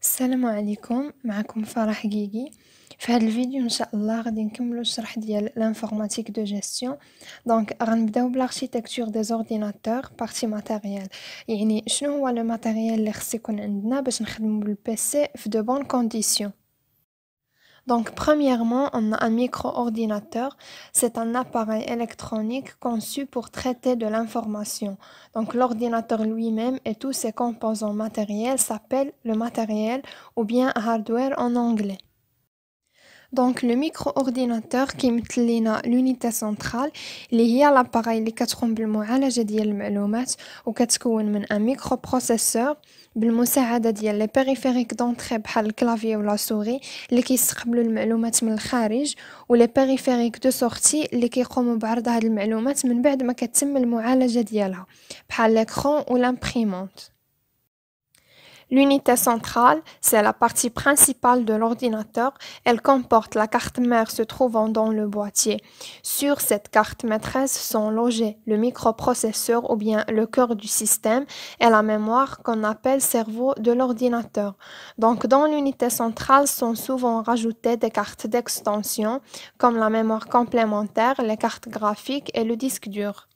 السلام عليكم، معكم فرح جيجي. في هذا الفيديو ان شاء الله غادي نكملو الشرح ديال لانفورماتيك دو جيستيون. دونك غنبداو بالاركتيكتور دي زورديناتور بارتي ماتيريال، يعني شنو هو لو ماتيريال اللي خص يكون عندنا باش نخدمو بالبيسي في دو بون كونديسيون. Donc, premièrement, on a un micro-ordinateur. C'est un appareil électronique conçu pour traiter de l'information. Donc, l'ordinateur lui-même et tous ses composants matériels s'appellent le matériel ou bien hardware en anglais. Donc le micro-ordinateur كيمثل لينا l'unité centrale اللي هي l'appareil اللي كتقوم بالمعالجة ديال المعلومات وكتكون من un microprocesseur بالمساعدة ديال لي بيريفيريك دونطري بحال الكلافيي ولا سوري اللي كيستقبلوا المعلومات من الخارج ولي بيريفيريك دو سورتي اللي كيقوموا بعرض هاد المعلومات من بعد ما كتم المعالجة ديالها بحال l'écran ou l'imprimante. L'unité centrale, c'est la partie principale de l'ordinateur. Elle comporte la carte mère se trouvant dans le boîtier. Sur cette carte maîtresse sont logés le microprocesseur ou bien le cœur du système et la mémoire qu'on appelle cerveau de l'ordinateur. Donc, dans l'unité centrale sont souvent rajoutées des cartes d'extension comme la mémoire complémentaire, les cartes graphiques et le disque dur.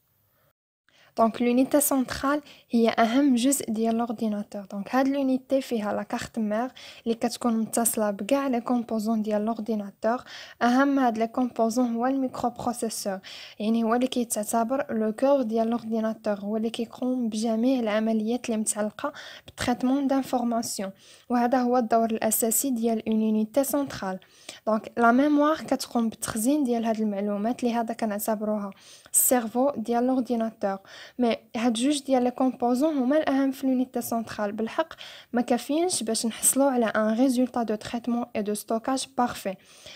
دونك l'unité centrale هي اهم جزء ديال l'ordinateur. دونك هاد l'unité فيها لا كارت مير اللي كتكون متصله بكاع لي كومبوزون ديال l'ordinateur. اهم هاد لي كومبوزون هو الميكرو بروسيسور، يعني هو اللي كيتعتبر لو كور ديال l'ordinateur، هو اللي كيقوم بجميع العمليات اللي متعلقه بالتريتمون دانفورماسيون، وهذا هو الدور الاساسي ديال اون unité centrale. دونك لا ميموار كتقوم بالتخزين ديال هاد المعلومات اللي هذا كنعتبروها السيرفو ديال l'ordinateur. مي هاد جوج ديال لي كومبوزون هما الاهم في لونيتي سنترال. بالحق ما كافيينش باش نحصلوا على ان ريزولطا دو تريتمون اي دو ستوكاج بارفي.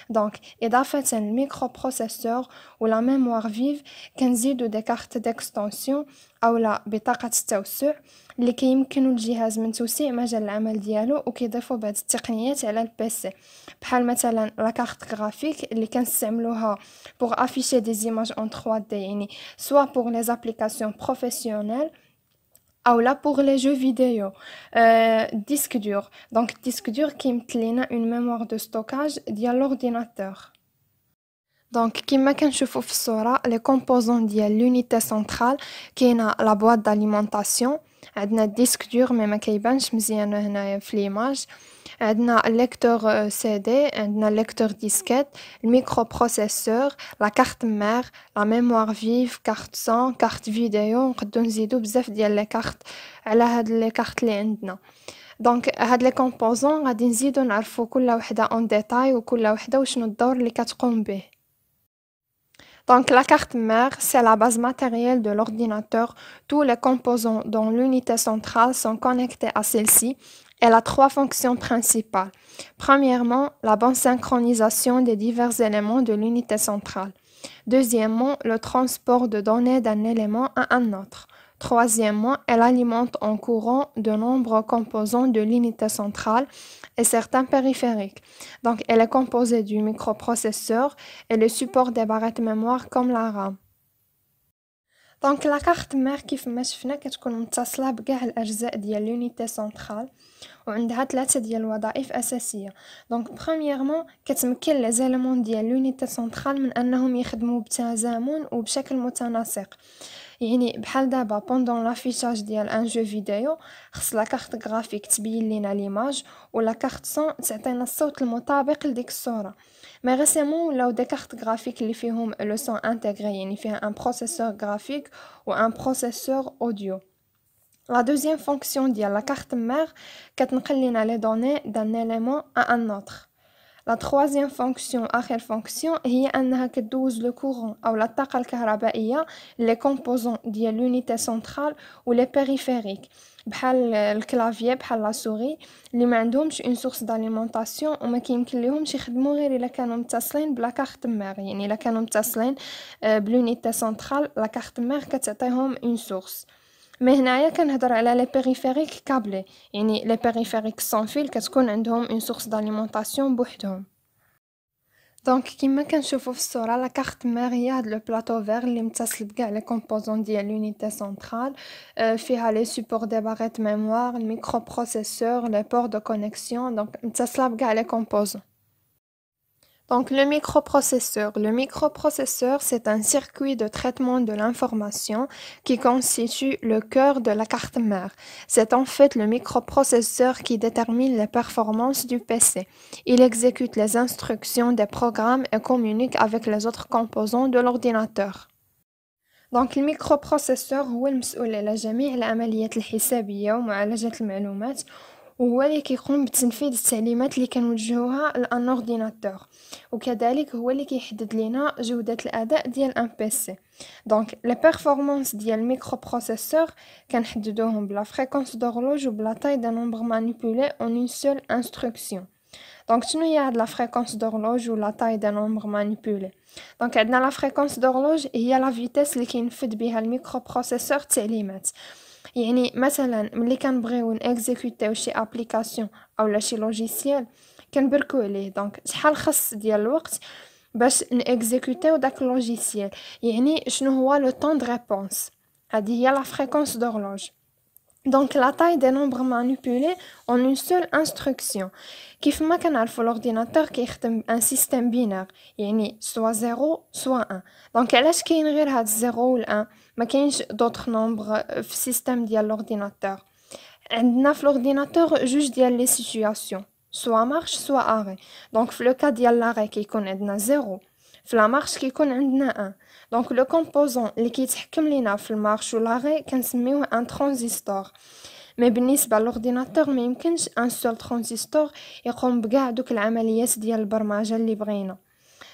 دونك اضافه الميكرو بروسيسور ولا ميموار فيف كنزيدو دي كارت ديكستونسيون اولا بطاقه التوسع اللي كيمكنوا الجهاز من توسيع مجال العمل ديالو وكيضيفوا بعض التقنيات على البيسي بحال مثلا لا كارت غرافيك اللي كنستعملوها pour afficher des images en 3D يعني soit pour les applications professionnelles ou là pour les jeux vidéo. Disque dur, donc disque dur كيمثل لنا une mémoire de stockage ديال l'ordinateur. دونك كما كنشوفوا في الصوره لي كومبوزون ديال لونيتي سنترال كاينه لا بواط داليمونطاسيون، عندنا الديسك دور مي ما كيبانش مزيان هنايا في ليماج، عندنا الليكتور سي دي، عندنا الليكتور ديسكيت، الميكرو بروسيسور، لا كارت مير، لا ميموار فيف، كارت صون، كارت فيديو، نقدروا نزيدوا بزاف ديال لي كارت على هاد لي كارت اللي عندنا. دونك هاد لي كومبوزون غادي نزيدو نعرفو كل وحده اون ديتاي وكل وحده وشنو الدور اللي كتقوم به. Donc la carte mère, c'est la base matérielle de l'ordinateur. Tous les composants dans l'unité centrale sont connectés à celle-ci. Elle a trois fonctions principales. Premièrement, la bonne synchronisation des divers éléments de l'unité centrale. Deuxièmement, le transport de données d'un élément à un autre. Troisièmement, elle alimente en courant de nombreux composants de l'unité centrale et certains périphériques. Donc, elle est composée du microprocesseur et le support des barrettes mémoire comme la RAM. دونك لا كارت مير كيف ما شفنا كتكون متصله بكاع الاجزاء ديال لونيتي سنترال وعندها ثلاثه ديال الوظائف اساسيه. دونك برومييرمون كتمكن لي زيلمون ديال لونيتي سنترال من انهم يخدموا بتزامن وبشكل متناسق، يعني بحال دابا بوندون لافيشاج ديال ان جو فيديو خص لا كارت غرافيك تبين لينا ليماج ولا كارت صون تعطينا الصوت المطابق لديك الصوره. مي ريسيمون ولاو دي كارت غرافيك اللي فيهم لو سون انتغري، يعني فيها ان بروسيسور غرافيك و ان بروسيسور اوديو. La deuxième fonction ديال la carte mère كتنقل لنا les données d'un élément à un autre. La troisième fonction آخر fonction هي أنها كتدوز le courant أو الطاقة الكهربائية les composants ديال l'unité centrale و les périphériques بحال الكلافيي بحال لا سوري اللي ما عندهمش une source d'alimentation وما كيمكن لهمش يخدموا غير الا كانوا متصلين بلا كارت مير، يعني الا كانوا متصلين بلونيتي سنترال لا كارت مير كتعطيهم une source. مي هنايا كنهضر على لي بيريفيريك كابلي، يعني لي بيريفيريك سون فيل كتكون عندهم اون سورس داليمونطاسيون بوحدهم. دونك كيما كنشوفو في الصورة لا كارت مير هي هاد لو بلاطو فيغ اللي متصل بكاع لي كومبوزون ديال لونيتي سونطرال، فيها لي سوبور دي باغيت ميموار، الميكرو بروسيسور، لي بور دو كونيكسيون، دونك متصلة بكاع لي كومبوزون. Donc le microprocesseur, c'est un circuit de traitement de l'information qui constitue le cœur de la carte mère. C'est en fait le microprocesseur qui détermine les performances du PC. Il exécute les instructions des programmes et communique avec les autres composants de l'ordinateur. دونك الميكروبروسيسور هو المسؤول على جميع العمليات الحسابية ومعالجة المعلومات، وهو اللي كيقوم بتنفيذ التعليمات اللي كنوجهوها لان اورديناتور، وكذلك هو اللي كيحدد لينا جودة الاداء ديال ان بي سي. دونك لي بيرفورمانس ديال الميكروبروسيسور كنحددوهم بلا فريكونس دورلوج وبلا تاي دو نومبر مانيبيولي اون اون سول انستركسيون. دونك شنو هي هاد لا فريكونس دورلوج ولا تاي دو نومبر مانيبيولي؟ دونك عندنا لا فريكونس دورلوج هي لا فيتيس اللي كينفذ بها الميكروبروسيسور التعليمات. يعني مثلا ملي كنبغيو نيكزيكوتيو شي ابليكاسيون اولا شي لوجيسيال كنبركو عليه، دونك شحال خص ديال الوقت باش نيكزيكوتيو داك اللوجيسيال، يعني شنو هو لو طون دو ريبونس. هذه هي لا فريكونس دورلوج. Donc la taille des nombres manipulés en une seule instruction. كيف ما كنعرفوا l'ordinateur كيخدم un système binaire، يعني soit 0 soit 1. Donc علاش كاين غير هاد 0 و 1 ما كاينش d'autres nombres في السيستم ديال l'ordinateur؟ عندنا في l'ordinateur جوج ديال لي سيتوياسيون، soit marche soit arrêt. Donc في لو كا ديال l'arrêt كيكون عندنا 0، في لا مارش كيكون عندنا 1. دونك لو كومبوزون اللي كيتحكم لينا في المارش ولاغي كنسميوه ان ترانزستور. مي بالنسبه للاورديناتور ما يمكنش ان سول ترانزستور يقوم بكاع دوك العمليات ديال البرمجه اللي بغينا.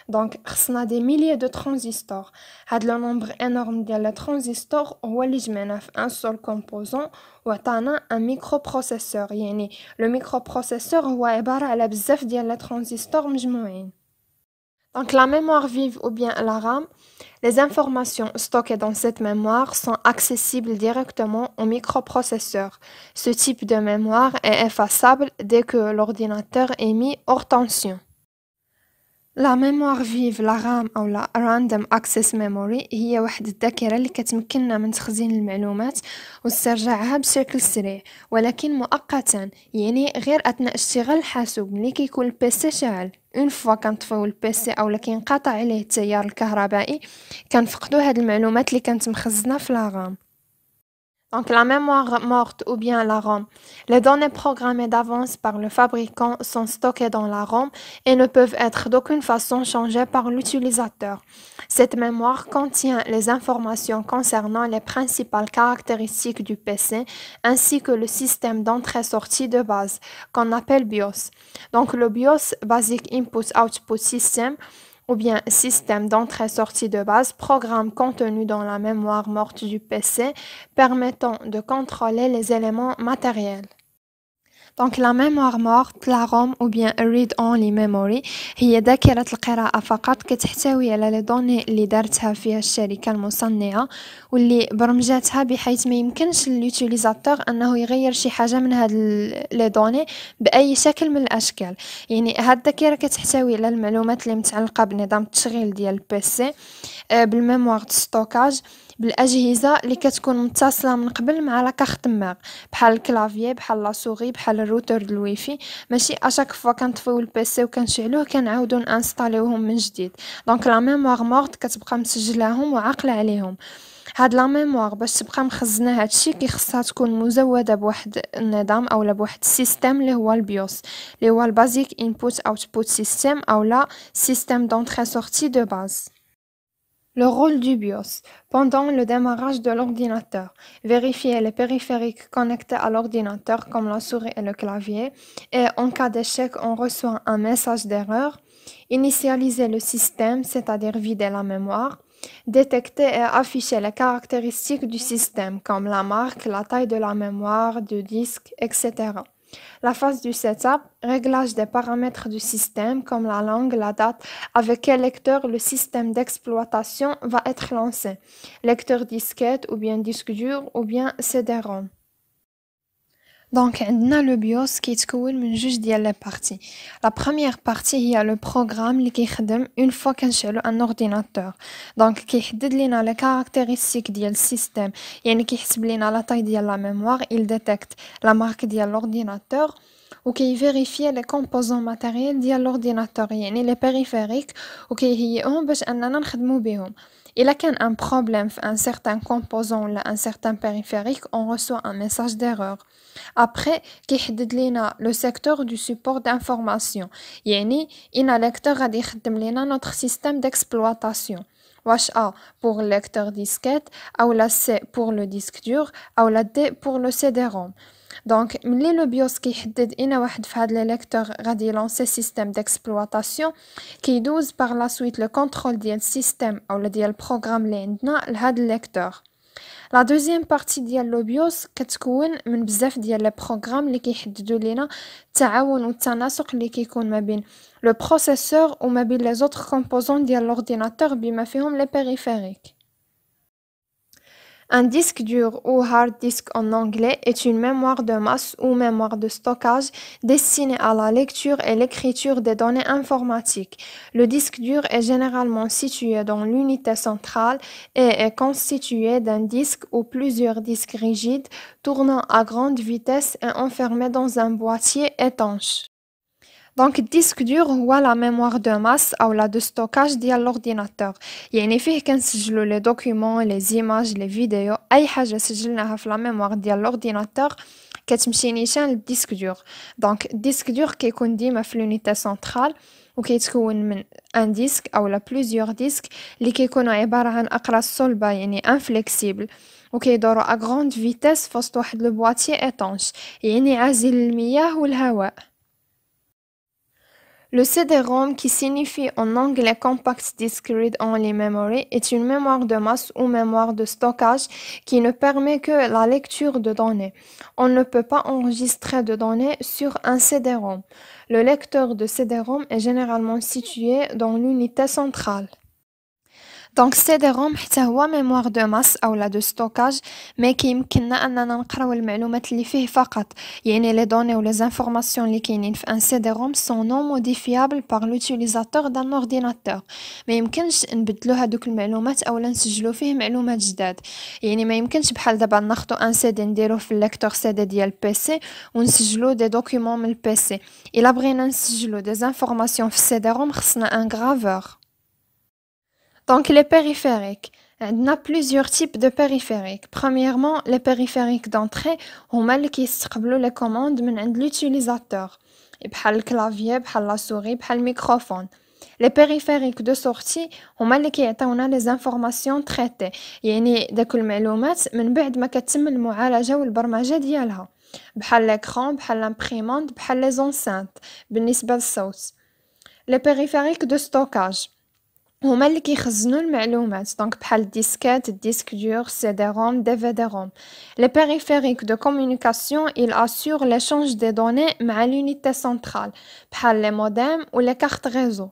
دونك خصنا دي ميليي دو ترانزستور. هاد لو نومبر انورم ديال لي ترانزستور هو اللي جمعنا في ان سول كومبوزون وعطانا ان ميكرو بروسيسور. يعني لو ميكرو بروسيسور هو عباره على بزاف ديال لي ترانزستور مجموعين. Donc la mémoire vive ou bien la RAM, les informations stockées dans cette mémoire sont accessibles directement au microprocesseur. Ce type de mémoire est effaçable dès que l'ordinateur est mis hors tension. La mémoire vive la RAM أو la Random Access Memory هي واحد الذاكرة اللي كتمكننا من تخزين المعلومات واسترجاعها بشكل سريع، ولكن مؤقتا، يعني غير أثناء اشتغال الحاسوب ملي كيكون البيسي شاعل. اون فوا كنطفيو البيسي اولا كينقطع عليه التيار الكهربائي كنفقدو هاد المعلومات اللي كانت مخزنة في la RAM. Donc la mémoire morte ou bien la ROM. Les données programmées d'avance par le fabricant sont stockées dans la ROM et ne peuvent être d'aucune façon changées par l'utilisateur. Cette mémoire contient les informations concernant les principales caractéristiques du PC ainsi que le système d'entrée-sortie de base qu'on appelle BIOS. Donc le BIOS, Basic Input Output System, ou bien système d'entrée-sortie de base, programme contenu dans la mémoire morte du PC permettant de contrôler les éléments matériels. Donc la mémoire morte, la ROM ou bien read-only memory هي ذاكرة القراءة فقط كتحتوي على لي دوني اللي دارتها فيها الشركة المصنعة واللي برمجتها بحيث ما يمكنش لليوتيليزاتور انه يغير شي حاجة من هاد لي دوني بأي شكل من الاشكال. يعني هاد الذاكرة كتحتوي على المعلومات اللي متعلقة بنظام التشغيل ديال البيسي، بالميموار دو ستوكاج، بالاجهزه اللي كتكون متصله من قبل مع لا كارت ميغ بحال الكلافيي بحال لا سوري بحال الروتر د الويفي. ماشي اشاك فوا كنطفيو البيسي وكنشعلوه كنعاودو نانستاليوهم من جديد. دونك لا ميموار مورت كتبقى مسجلاهم وعاقله عليهم. هاد لا ميموار باش تبقى مخزنه هادشي كيخصها تكون مزوده بواحد النظام اولا بواحد السيستم اللي هو البيوس اللي هو البازيك انبوت اوتبوت سيستم اولا سيستم دونتري سورتي دو باز. Le rôle du BIOS. Pendant le démarrage de l'ordinateur, vérifier les périphériques connectés à l'ordinateur comme la souris et le clavier et en cas d'échec, on reçoit un message d'erreur. Initialiser le système, c'est-à-dire vider la mémoire. Détecter et afficher les caractéristiques du système comme la marque, la taille de la mémoire, du disque, etc. La phase du setup, réglage des paramètres du système comme la langue, la date, avec quel lecteur le système d'exploitation va être lancé. Lecteur disquette ou bien disque dur ou bien CD-ROM. دونك عندنا لو بيوس كيتكون من جوج ديال لي بارتي. لا بروميير بارتي هي لو بروغرام اللي كيخدم اون فوا كنشعلو ان اورديناتور. دونك كيحدد لينا لي كاركتيرستيك ديال السيستم، يعني كيحسب لينا لا طاي ديال لا ميموار، il ديتيكت لا مارك ديال الاورديناتور وكيفيريفي لي كومبوزون ماتيريال ديال الاورديناتور، يعني لي بيريفيريك، وكيهيئهم باش اننا نخدمو بهم. إلا كان un problème في un certain composant ولا un certain périphérique, on reçoit un message d'erreur. Après, كيحدد لينا le secteur du support d'information. يعني إن lecteur غادي يخدم لينا notre système d'exploitation. واش A pour le lecteur disquette, أو لا C pour le disque dur, أو لا D pour le CD-ROM. دونك ملي لو بيوس كيحدد انا واحد في هاد لي ليكتور غادي لونسي سيستيم ديكسبلواتاسيون، كيدوز باغ لا سويت لو كونترول ديال السيستيم اولا ديال البروغرام اللي عندنا لهاد الليكتور. لا دوزيام بارتي ديال لو بيوس كتكون من بزاف ديال لي بروغرام اللي كيحددوا لينا التعاون والتناسق اللي كيكون ما بين لو بروسيسور وما بين لي زوتر كومبوزون ديال لورديناتور بما فيهم لي بيريفيريك. Un disque dur ou hard disk en anglais est une mémoire de masse ou mémoire de stockage destinée à la lecture et l'écriture des données informatiques. Le disque dur est généralement situé dans l'unité centrale et est constitué d'un disque ou plusieurs disques rigides tournant à grande vitesse et enfermés dans un boîtier étanche. دونك الديسك دور هو لا ميموار دو ماس او لا دو ستوكاج ديال لورديناتور، يعني فيه كنسجلو لي دوكيومون، لي زيماج، لي فيديو، اي حاجه سجلناها في لا ميموار ديال لورديناتور كتمشي نيشان للديسك دور. دونك الديسك دور كيكون ديما في لونيتي سنترال وكيتكون من ان ديسك او لا بلوزيور ديسك اللي كيكونوا عباره عن اقراص صلبه يعني انفليكسيبل وكيدوروا ا غروند فيتيس فوسط واحد لو بواتيي ايطونش يعني عازل للمياه والهواء. Le CD-ROM, qui signifie en anglais Compact Disc Read-Only Memory, est une mémoire de masse ou mémoire de stockage qui ne permet que la lecture de données. On ne peut pas enregistrer de données sur un CD-ROM. Le lecteur de CD-ROM est généralement situé dans l'unité centrale. دونك سي روم حتى هو ميموار دو ماس اولا دو ستوكاج، مي كيمكننا اننا نقراو المعلومات اللي فيه فقط، يعني لي دوني و لي زانفورماسيون اللي كاينين في ان سي دي روم سون نون موديفيابل باغ لوتيليزاتور دان اورديناتور. ما يمكنش نبدلو هادوك المعلومات اولا نسجلو فيه معلومات جداد، يعني ما يمكنش بحال دابا ناخدو ان سي دي نديروه في الليكتور سي دي ديال البيسي ونسجلو دي دوكيومون من البيسي. الا بغينا نسجلو دي زانفورماسيون في السي دي روم خصنا ان غرافور. Donc les périphériques, on a plusieurs types de périphériques. Premièrement, les périphériques d'entrée هما اللي كيستقبلوا les commandes من عند l'utilisateur. بحال الكلافيي، بحال لا سوري، بحال الميكروفون. Les périphériques de sortie هما اللي كيعطيونا les informations traitées، يعني داك المعلومات من بعد ما كتم المعالجة والبرمجة ديالها، بحال l'écran، بحال l'imprimante، بحال les enceintes بالنسبة للصوت. Les périphériques de stockage هما اللي كيخزنوا المعلومات، دونك بحال الديسكات، الديسك دور، سي دي روم، دي في دي روم. لي بيريفيريك دو كومونيكاسيون il assure l'échange des données مع l'unité centrale بحال لي موديم و لي كارت ريزو.